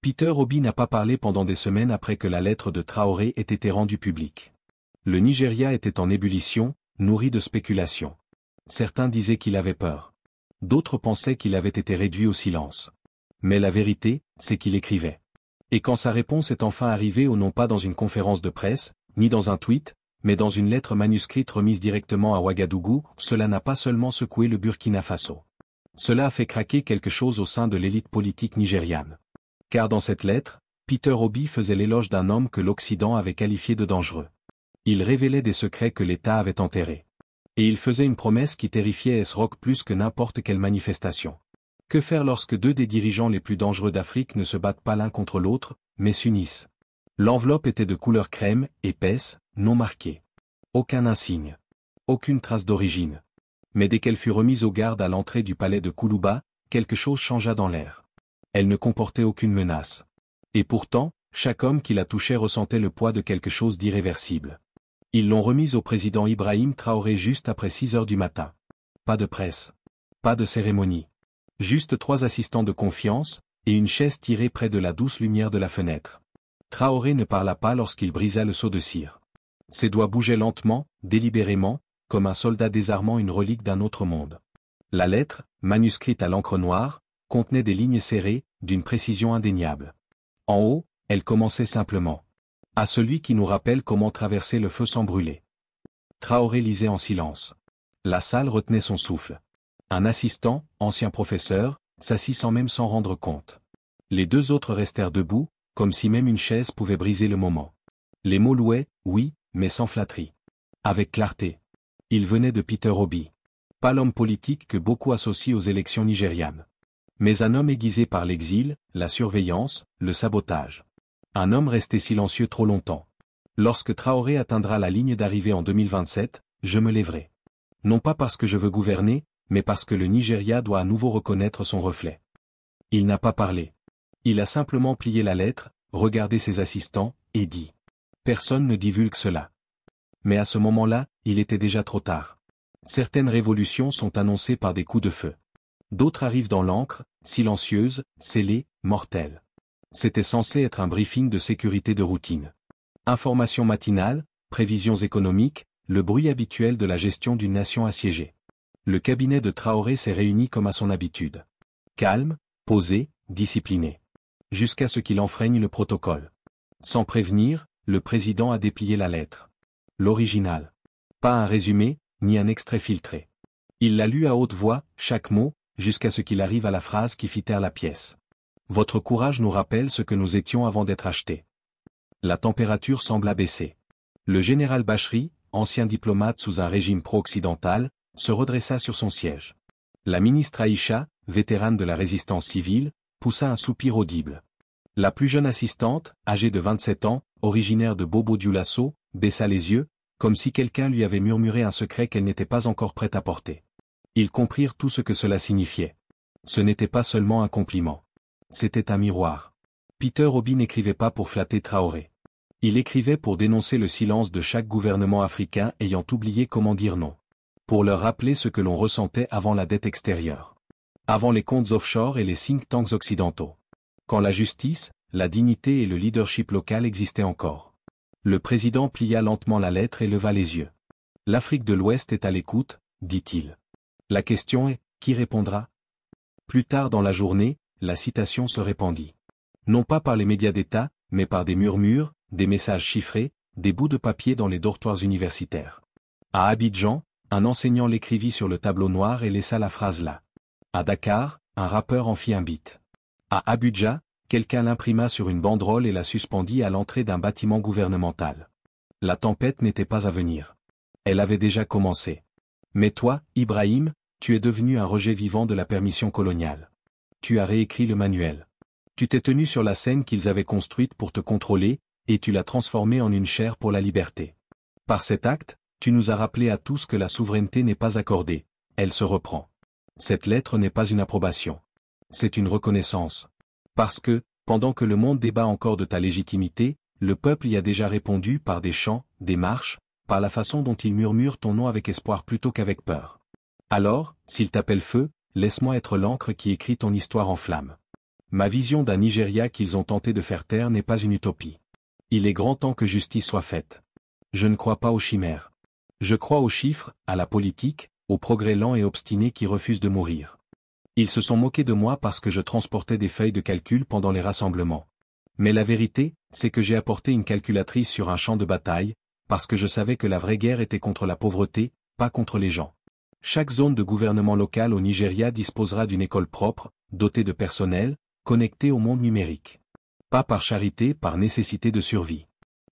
Peter Obi n'a pas parlé pendant des semaines après que la lettre de Traoré ait été rendue publique. Le Nigeria était en ébullition, nourri de spéculations. Certains disaient qu'il avait peur. D'autres pensaient qu'il avait été réduit au silence. Mais la vérité, c'est qu'il écrivait. Et quand sa réponse est enfin arrivée non pas dans une conférence de presse, ni dans un tweet, mais dans une lettre manuscrite remise directement à Ouagadougou, cela n'a pas seulement secoué le Burkina Faso. Cela a fait craquer quelque chose au sein de l'élite politique nigériane. Car dans cette lettre, Peter Obi faisait l'éloge d'un homme que l'Occident avait qualifié de dangereux. Il révélait des secrets que l'État avait enterrés. Et il faisait une promesse qui terrifiait S-Rock plus que n'importe quelle manifestation. Que faire lorsque deux des dirigeants les plus dangereux d'Afrique ne se battent pas l'un contre l'autre, mais s'unissent? L'enveloppe était de couleur crème, épaisse, non marquée. Aucun insigne. Aucune trace d'origine. Mais dès qu'elle fut remise aux gardes à l'entrée du palais de Koulouba, quelque chose changea dans l'air. Elle ne comportait aucune menace. Et pourtant, chaque homme qui la touchait ressentait le poids de quelque chose d'irréversible. Ils l'ont remise au président Ibrahim Traoré juste après 6 heures du matin. Pas de presse. Pas de cérémonie. Juste 3 assistants de confiance, et une chaise tirée près de la douce lumière de la fenêtre. Traoré ne parla pas lorsqu'il brisa le seau de cire. Ses doigts bougeaient lentement, délibérément, comme un soldat désarmant une relique d'un autre monde. La lettre, manuscrite à l'encre noire, contenait des lignes serrées, d'une précision indéniable. En haut, elle commençait simplement. À celui qui nous rappelle comment traverser le feu sans brûler. Traoré lisait en silence. La salle retenait son souffle. Un assistant, ancien professeur, s'assit sans même s'en rendre compte. Les 2 autres restèrent debout, comme si même une chaise pouvait briser le moment. Les mots louaient, oui, mais sans flatterie. Avec clarté. Il venait de Peter Obi. Pas l'homme politique que beaucoup associent aux élections nigérianes. Mais un homme aiguisé par l'exil, la surveillance, le sabotage. Un homme resté silencieux trop longtemps. Lorsque Traoré atteindra la ligne d'arrivée en 2027, je me lèverai. Non pas parce que je veux gouverner, mais parce que le Nigeria doit à nouveau reconnaître son reflet. Il n'a pas parlé. Il a simplement plié la lettre, regardé ses assistants, et dit. Personne ne divulgue cela. Mais à ce moment-là, il était déjà trop tard. Certaines révolutions sont annoncées par des coups de feu. D'autres arrivent dans l'encre, silencieuses, scellées, mortelles. C'était censé être un briefing de sécurité de routine. Informations matinales, prévisions économiques, le bruit habituel de la gestion d'une nation assiégée. Le cabinet de Traoré s'est réuni comme à son habitude. Calme, posé, discipliné. Jusqu'à ce qu'il enfreigne le protocole. Sans prévenir, le président a déplié la lettre. L'original. Pas un résumé, ni un extrait filtré. Il l'a lu à haute voix, chaque mot, jusqu'à ce qu'il arrive à la phrase qui fit taire la pièce. Votre courage nous rappelle ce que nous étions avant d'être achetés. La température sembla baisser. Le général Bachri, ancien diplomate sous un régime pro-occidental, se redressa sur son siège. La ministre Aïcha, vétérane de la résistance civile, poussa un soupir audible. La plus jeune assistante, âgée de 27 ans, originaire de Bobo-Dioulasso, baissa les yeux, comme si quelqu'un lui avait murmuré un secret qu'elle n'était pas encore prête à porter. Ils comprirent tout ce que cela signifiait. Ce n'était pas seulement un compliment. C'était un miroir. Peter Obi n'écrivait pas pour flatter Traoré. Il écrivait pour dénoncer le silence de chaque gouvernement africain ayant oublié comment dire non. Pour leur rappeler ce que l'on ressentait avant la dette extérieure. Avant les comptes offshore et les think tanks occidentaux. Quand la justice, la dignité et le leadership local existaient encore. Le président plia lentement la lettre et leva les yeux. L'Afrique de l'Ouest est à l'écoute, dit-il. La question est, qui répondra? Plus tard dans la journée, la citation se répandit. Non pas par les médias d'État, mais par des murmures, des messages chiffrés, des bouts de papier dans les dortoirs universitaires. À Abidjan, un enseignant l'écrivit sur le tableau noir et laissa la phrase là. À Dakar, un rappeur en fit un beat. À Abuja, quelqu'un l'imprima sur une banderole et la suspendit à l'entrée d'un bâtiment gouvernemental. La tempête n'était pas à venir. Elle avait déjà commencé. Mais toi, Ibrahim, tu es devenu un rejet vivant de la permission coloniale. Tu as réécrit le manuel. Tu t'es tenu sur la scène qu'ils avaient construite pour te contrôler, et tu l'as transformée en une chaire pour la liberté. Par cet acte, tu nous as rappelé à tous que la souveraineté n'est pas accordée, elle se reprend. Cette lettre n'est pas une approbation. C'est une reconnaissance. Parce que, pendant que le monde débat encore de ta légitimité, le peuple y a déjà répondu par des chants, des marches, par la façon dont il murmure ton nom avec espoir plutôt qu'avec peur. Alors, s'il t'appelle feu, laisse-moi être l'encre qui écrit ton histoire en flammes. Ma vision d'un Nigeria qu'ils ont tenté de faire taire n'est pas une utopie. Il est grand temps que justice soit faite. Je ne crois pas aux chimères. Je crois aux chiffres, à la politique, au progrès lent et obstiné qui refuse de mourir. Ils se sont moqués de moi parce que je transportais des feuilles de calcul pendant les rassemblements. Mais la vérité, c'est que j'ai apporté une calculatrice sur un champ de bataille, parce que je savais que la vraie guerre était contre la pauvreté, pas contre les gens. Chaque zone de gouvernement local au Nigeria disposera d'une école propre, dotée de personnel, connectée au monde numérique. Pas par charité, par nécessité de survie.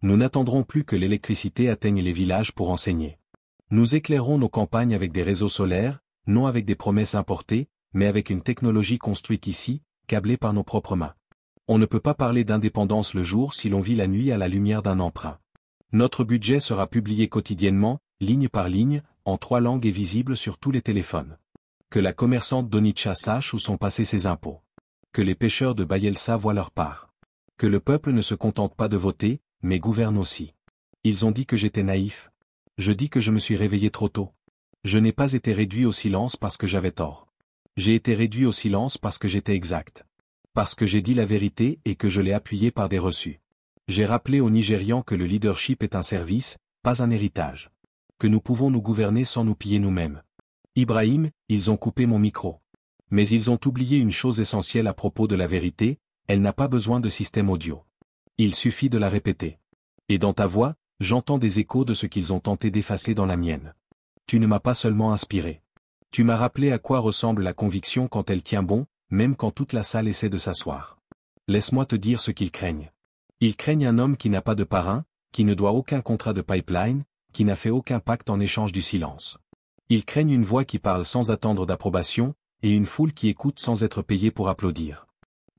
Nous n'attendrons plus que l'électricité atteigne les villages pour enseigner. Nous éclairons nos campagnes avec des réseaux solaires, non avec des promesses importées, mais avec une technologie construite ici, câblée par nos propres mains. On ne peut pas parler d'indépendance le jour si l'on vit la nuit à la lumière d'un emprunt. Notre budget sera publié quotidiennement, ligne par ligne, en 3 langues et visible sur tous les téléphones. Que la commerçante d'Onitsha sache où sont passés ses impôts. Que les pêcheurs de Bayelsa voient leur part. Que le peuple ne se contente pas de voter, mais gouverne aussi. Ils ont dit que j'étais naïf. Je dis que je me suis réveillé trop tôt. Je n'ai pas été réduit au silence parce que j'avais tort. J'ai été réduit au silence parce que j'étais exact. Parce que j'ai dit la vérité et que je l'ai appuyé par des reçus. J'ai rappelé aux Nigérians que le leadership est un service, pas un héritage. Que nous pouvons nous gouverner sans nous piller nous-mêmes. Ibrahim, ils ont coupé mon micro. Mais ils ont oublié une chose essentielle à propos de la vérité, elle n'a pas besoin de système audio. Il suffit de la répéter. Et dans ta voix, j'entends des échos de ce qu'ils ont tenté d'effacer dans la mienne. Tu ne m'as pas seulement inspiré. Tu m'as rappelé à quoi ressemble la conviction quand elle tient bon, même quand toute la salle essaie de s'asseoir. Laisse-moi te dire ce qu'ils craignent. Ils craignent un homme qui n'a pas de parrain, qui ne doit aucun contrat de pipeline, qui n'a fait aucun pacte en échange du silence. Ils craignent une voix qui parle sans attendre d'approbation, et une foule qui écoute sans être payée pour applaudir.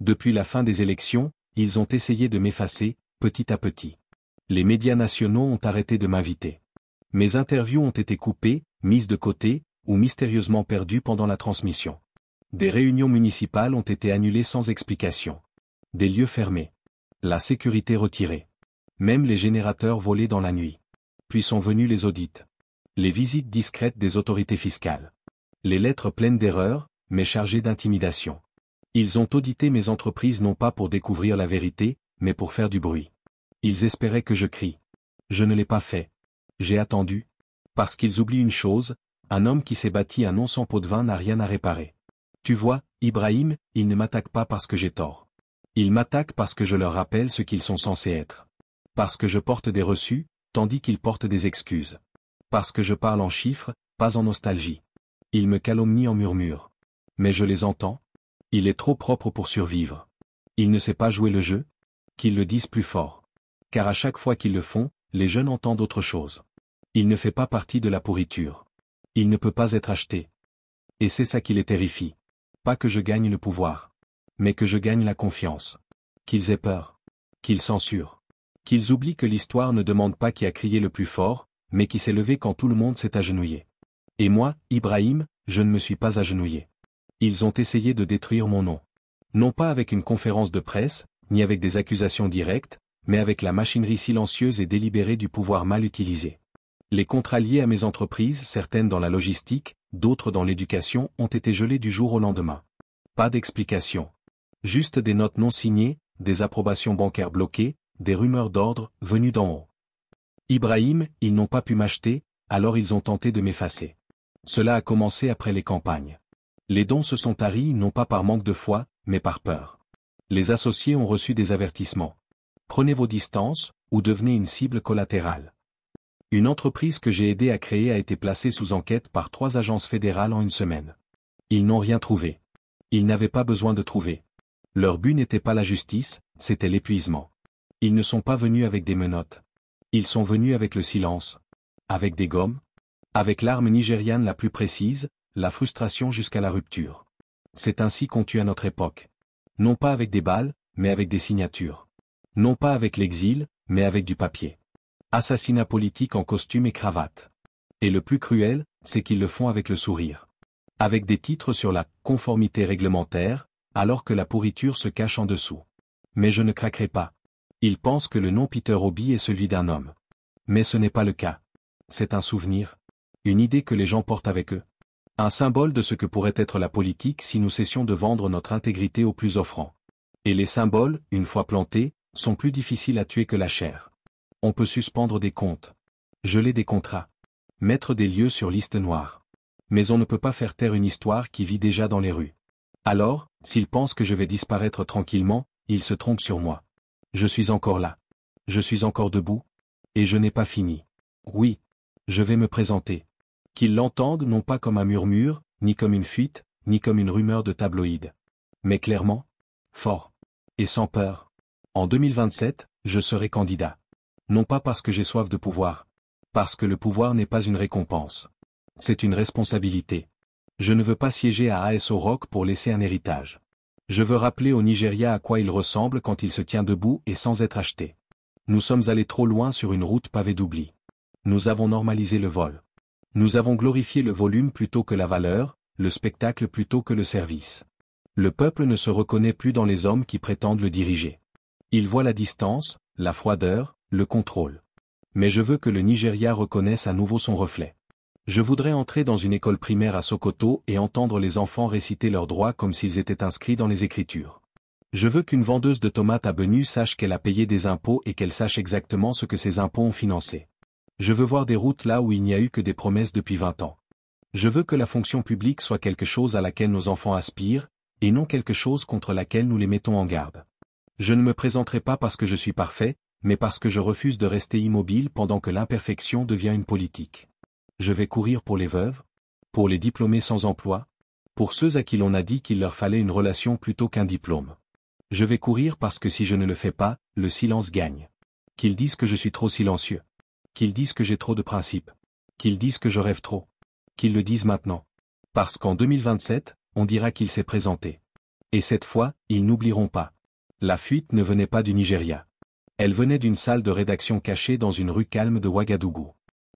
Depuis la fin des élections, ils ont essayé de m'effacer, petit à petit. Les médias nationaux ont arrêté de m'inviter. Mes interviews ont été coupées, mises de côté, ou mystérieusement perdues pendant la transmission. Des réunions municipales ont été annulées sans explication. Des lieux fermés. La sécurité retirée. Même les générateurs volés dans la nuit. Puis sont venus les audits. Les visites discrètes des autorités fiscales. Les lettres pleines d'erreurs, mais chargées d'intimidation. Ils ont audité mes entreprises non pas pour découvrir la vérité, mais pour faire du bruit. Ils espéraient que je crie. Je ne l'ai pas fait. J'ai attendu. Parce qu'ils oublient une chose, un homme qui s'est bâti un nom sans pot de vin n'a rien à réparer. Tu vois, Ibrahim, ils ne m'attaquent pas parce que j'ai tort. Ils m'attaquent parce que je leur rappelle ce qu'ils sont censés être. Parce que je porte des reçus, tandis qu'ils portent des excuses. Parce que je parle en chiffres, pas en nostalgie. Ils me calomnient en murmures. Mais je les entends. Il est trop propre pour survivre. Il ne sait pas jouer le jeu. Qu'ils le disent plus fort. Car à chaque fois qu'ils le font, les jeunes entendent autre chose. Il ne fait pas partie de la pourriture. Il ne peut pas être acheté. Et c'est ça qui les terrifie. Pas que je gagne le pouvoir. Mais que je gagne la confiance. Qu'ils aient peur. Qu'ils censurent. Qu'ils oublient que l'histoire ne demande pas qui a crié le plus fort, mais qui s'est levé quand tout le monde s'est agenouillé. Et moi, Ibrahim, je ne me suis pas agenouillé. Ils ont essayé de détruire mon nom. Non pas avec une conférence de presse, ni avec des accusations directes, mais avec la machinerie silencieuse et délibérée du pouvoir mal utilisé. Les contrats liés à mes entreprises, certaines dans la logistique, d'autres dans l'éducation, ont été gelés du jour au lendemain. Pas d'explication. Juste des notes non signées, des approbations bancaires bloquées, des rumeurs d'ordre, venues d'en haut. Ibrahim, ils n'ont pas pu m'acheter, alors ils ont tenté de m'effacer. Cela a commencé après les campagnes. Les dons se sont taris non pas par manque de foi, mais par peur. Les associés ont reçu des avertissements. Prenez vos distances, ou devenez une cible collatérale. Une entreprise que j'ai aidé à créer a été placée sous enquête par 3 agences fédérales en une semaine. Ils n'ont rien trouvé. Ils n'avaient pas besoin de trouver. Leur but n'était pas la justice, c'était l'épuisement. Ils ne sont pas venus avec des menottes. Ils sont venus avec le silence. Avec des gommes. Avec l'arme nigériane la plus précise, la frustration jusqu'à la rupture. C'est ainsi qu'on tue à notre époque. Non pas avec des balles, mais avec des signatures. Non pas avec l'exil, mais avec du papier. Assassinat politique en costume et cravate. Et le plus cruel, c'est qu'ils le font avec le sourire. Avec des titres sur la conformité réglementaire, alors que la pourriture se cache en dessous. Mais je ne craquerai pas. Ils pensent que le nom Peter Obi est celui d'un homme. Mais ce n'est pas le cas. C'est un souvenir. Une idée que les gens portent avec eux. Un symbole de ce que pourrait être la politique si nous cessions de vendre notre intégrité aux plus offrants. Et les symboles, une fois plantés, sont plus difficiles à tuer que la chair. On peut suspendre des comptes, geler des contrats, mettre des lieux sur liste noire. Mais on ne peut pas faire taire une histoire qui vit déjà dans les rues. Alors, s'ils pensent que je vais disparaître tranquillement, ils se trompent sur moi. Je suis encore là. Je suis encore debout. Et je n'ai pas fini. Oui. Je vais me présenter. Qu'ils l'entendent non pas comme un murmure, ni comme une fuite, ni comme une rumeur de tabloïd. Mais clairement, fort. Et sans peur. En 2027, je serai candidat. Non pas parce que j'ai soif de pouvoir. Parce que le pouvoir n'est pas une récompense. C'est une responsabilité. Je ne veux pas siéger à ASO Rock pour laisser un héritage. Je veux rappeler au Nigeria à quoi il ressemble quand il se tient debout et sans être acheté. Nous sommes allés trop loin sur une route pavée d'oubli. Nous avons normalisé le vol. Nous avons glorifié le volume plutôt que la valeur, le spectacle plutôt que le service. Le peuple ne se reconnaît plus dans les hommes qui prétendent le diriger. Il voit la distance, la froideur, le contrôle. Mais je veux que le Nigeria reconnaisse à nouveau son reflet. Je voudrais entrer dans une école primaire à Sokoto et entendre les enfants réciter leurs droits comme s'ils étaient inscrits dans les Écritures. Je veux qu'une vendeuse de tomates à Benu sache qu'elle a payé des impôts et qu'elle sache exactement ce que ces impôts ont financé. Je veux voir des routes là où il n'y a eu que des promesses depuis 20 ans. Je veux que la fonction publique soit quelque chose à laquelle nos enfants aspirent, et non quelque chose contre laquelle nous les mettons en garde. Je ne me présenterai pas parce que je suis parfait, mais parce que je refuse de rester immobile pendant que l'imperfection devient une politique. Je vais courir pour les veuves, pour les diplômés sans emploi, pour ceux à qui l'on a dit qu'il leur fallait une relation plutôt qu'un diplôme. Je vais courir parce que si je ne le fais pas, le silence gagne. Qu'ils disent que je suis trop silencieux. Qu'ils disent que j'ai trop de principes. Qu'ils disent que je rêve trop. Qu'ils le disent maintenant. Parce qu'en 2027, on dira qu'il s'est présenté. Et cette fois, ils n'oublieront pas. La fuite ne venait pas du Nigeria. Elle venait d'une salle de rédaction cachée dans une rue calme de Ouagadougou.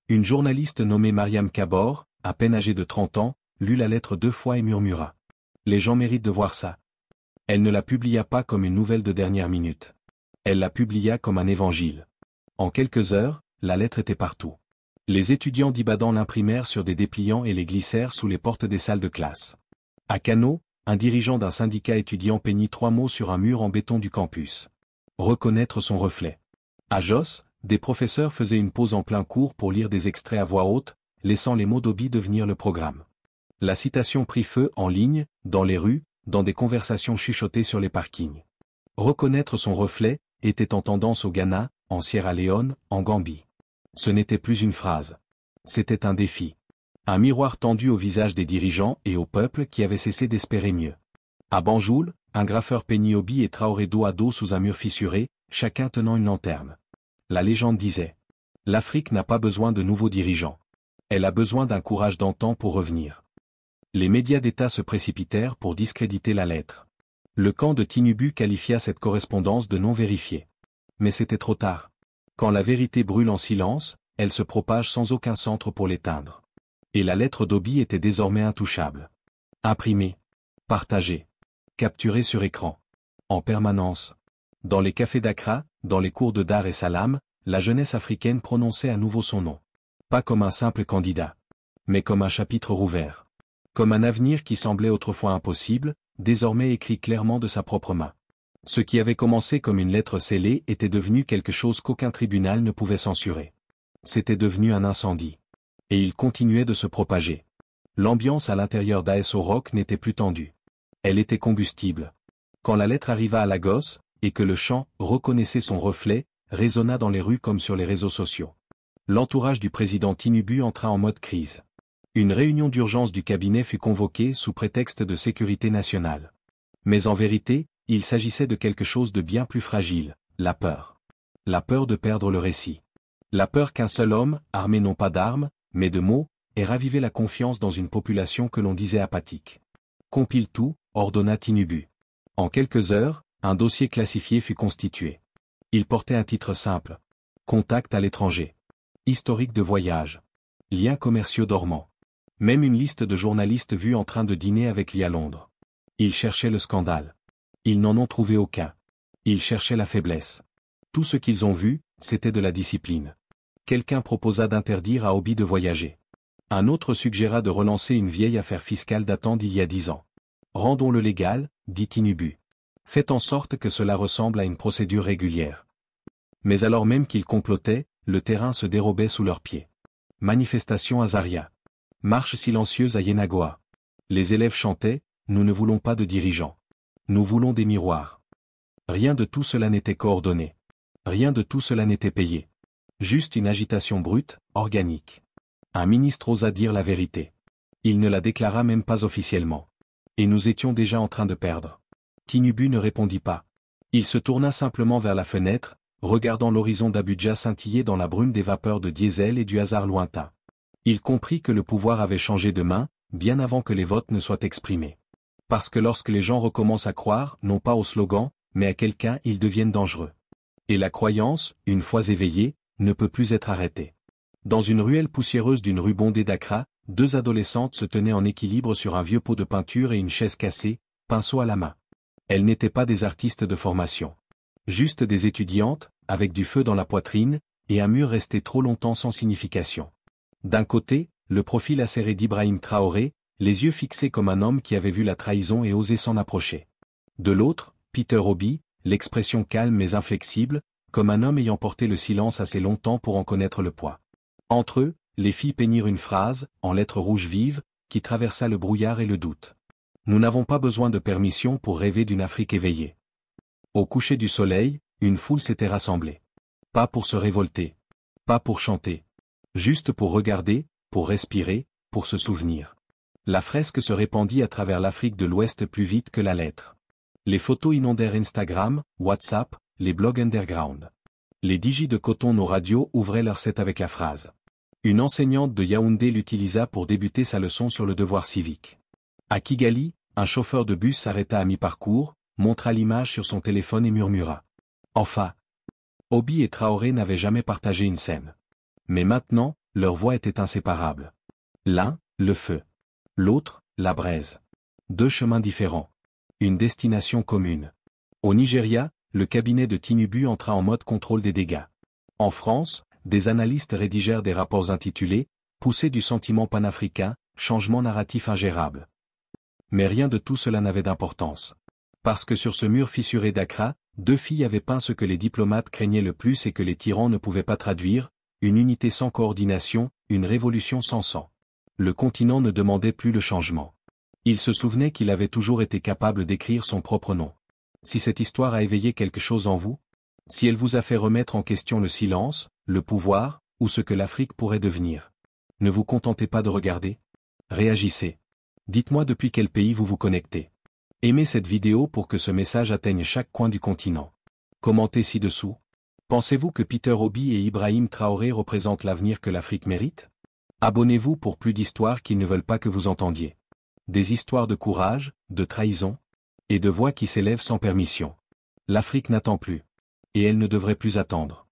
Une journaliste nommée Mariam Kabor, à peine âgée de 30 ans, lut la lettre 2 fois et murmura. Les gens méritent de voir ça. Elle ne la publia pas comme une nouvelle de dernière minute. Elle la publia comme un évangile. En quelques heures, la lettre était partout. Les étudiants d'Ibadan l'imprimèrent sur des dépliants et les glissèrent sous les portes des salles de classe. À Kano, un dirigeant d'un syndicat étudiant peignit 3 mots sur un mur en béton du campus. Reconnaître son reflet. À Jos, des professeurs faisaient une pause en plein cours pour lire des extraits à voix haute, laissant les mots d'Obi devenir le programme. La citation prit feu en ligne, dans les rues, dans des conversations chuchotées sur les parkings. Reconnaître son reflet était en tendance au Ghana, en Sierra Leone, en Gambie. Ce n'était plus une phrase. C'était un défi. Un miroir tendu au visage des dirigeants et au peuple qui avait cessé d'espérer mieux. À Banjul, un graffeur peignit Obi et Traoré dos à dos sous un mur fissuré, chacun tenant une lanterne. La légende disait: l'Afrique n'a pas besoin de nouveaux dirigeants. Elle a besoin d'un courage d'antan pour revenir. Les médias d'État se précipitèrent pour discréditer la lettre. Le camp de Tinubu qualifia cette correspondance de non vérifiée. Mais c'était trop tard. Quand la vérité brûle en silence, elle se propage sans aucun centre pour l'éteindre. Et la lettre d'Obi était désormais intouchable. Imprimée. Partagée. Capturée sur écran. En permanence. Dans les cafés d'Accra, dans les cours de Dar es Salaam, la jeunesse africaine prononçait à nouveau son nom. Pas comme un simple candidat. Mais comme un chapitre rouvert. Comme un avenir qui semblait autrefois impossible, désormais écrit clairement de sa propre main. Ce qui avait commencé comme une lettre scellée était devenu quelque chose qu'aucun tribunal ne pouvait censurer. C'était devenu un incendie. Et il continuait de se propager. L'ambiance à l'intérieur d'ASO Rock n'était plus tendue. Elle était combustible. Quand la lettre arriva à Lagos, et que le chant « Reconnaissez son reflet » résonna dans les rues comme sur les réseaux sociaux. L'entourage du président Tinubu entra en mode crise. Une réunion d'urgence du cabinet fut convoquée sous prétexte de sécurité nationale. Mais en vérité, il s'agissait de quelque chose de bien plus fragile, la peur. La peur de perdre le récit. La peur qu'un seul homme, armé non pas d'armes, mais de mots, ait ravivé la confiance dans une population que l'on disait apathique. Compile tout, ordonna Tinubu. En quelques heures, un dossier classifié fut constitué. Il portait un titre simple. Contact à l'étranger. Historique de voyage. Liens commerciaux dormants. Même une liste de journalistes vus en train de dîner avec lui à Londres. Ils cherchaient le scandale. Ils n'en ont trouvé aucun. Ils cherchaient la faiblesse. Tout ce qu'ils ont vu, c'était de la discipline. Quelqu'un proposa d'interdire à Obi de voyager. Un autre suggéra de relancer une vieille affaire fiscale datant d'il y a 10 ans. Rendons-le légal, dit Tinubu. Faites en sorte que cela ressemble à une procédure régulière. Mais alors même qu'ils complotaient, le terrain se dérobait sous leurs pieds. Manifestation à Zaria. Marche silencieuse à Yenagoa. Les élèves chantaient, nous ne voulons pas de dirigeants. Nous voulons des miroirs. Rien de tout cela n'était coordonné. Rien de tout cela n'était payé. Juste une agitation brute, organique. Un ministre osa dire la vérité. Il ne la déclara même pas officiellement. Et nous étions déjà en train de perdre. Tinubu ne répondit pas. Il se tourna simplement vers la fenêtre, regardant l'horizon d'Abuja scintiller dans la brume des vapeurs de diesel et du hasard lointain. Il comprit que le pouvoir avait changé de main, bien avant que les votes ne soient exprimés. Parce que lorsque les gens recommencent à croire, non pas au slogan, mais à quelqu'un, ils deviennent dangereux. Et la croyance, une fois éveillée, ne peut plus être arrêtée. Dans une ruelle poussiéreuse d'une rue bondée d'Accra, deux adolescentes se tenaient en équilibre sur un vieux pot de peinture et une chaise cassée, pinceau à la main. Elles n'étaient pas des artistes de formation. Juste des étudiantes, avec du feu dans la poitrine, et un mur resté trop longtemps sans signification. D'un côté, le profil acéré d'Ibrahim Traoré, les yeux fixés comme un homme qui avait vu la trahison et osé s'en approcher. De l'autre, Peter Obi, l'expression calme mais inflexible, comme un homme ayant porté le silence assez longtemps pour en connaître le poids. Entre eux, les filles peignirent une phrase, en lettres rouges vives, qui traversa le brouillard et le doute. Nous n'avons pas besoin de permission pour rêver d'une Afrique éveillée. Au coucher du soleil, une foule s'était rassemblée. Pas pour se révolter. Pas pour chanter. Juste pour regarder, pour respirer, pour se souvenir. La fresque se répandit à travers l'Afrique de l'Ouest plus vite que la lettre. Les photos inondèrent Instagram, WhatsApp, les blogs underground. Les DJ de coton nos radios ouvraient leur set avec la phrase. Une enseignante de Yaoundé l'utilisa pour débuter sa leçon sur le devoir civique. À Kigali, un chauffeur de bus s'arrêta à mi-parcours, montra l'image sur son téléphone et murmura. Enfin. Obi et Traoré n'avaient jamais partagé une scène. Mais maintenant, leurs voix étaient inséparables. L'un, le feu. L'autre, la braise. Deux chemins différents. Une destination commune. Au Nigeria, le cabinet de Tinubu entra en mode contrôle des dégâts. En France, des analystes rédigèrent des rapports intitulés « Poussée du sentiment panafricain, changement narratif ingérable ». Mais rien de tout cela n'avait d'importance. Parce que sur ce mur fissuré d'Accra, deux filles avaient peint ce que les diplomates craignaient le plus et que les tyrans ne pouvaient pas traduire, une unité sans coordination, une révolution sans sang. Le continent ne demandait plus le changement. Il se souvenait qu'il avait toujours été capable d'écrire son propre nom. Si cette histoire a éveillé quelque chose en vous, si elle vous a fait remettre en question le silence, le pouvoir, ou ce que l'Afrique pourrait devenir, ne vous contentez pas de regarder. Réagissez. Dites-moi depuis quel pays vous vous connectez. Aimez cette vidéo pour que ce message atteigne chaque coin du continent. Commentez ci-dessous. Pensez-vous que Peter Obi et Ibrahim Traoré représentent l'avenir que l'Afrique mérite? Abonnez-vous pour plus d'histoires qu'ils ne veulent pas que vous entendiez. Des histoires de courage, de trahison, et de voix qui s'élèvent sans permission. L'Afrique n'attend plus. Et elle ne devrait plus attendre.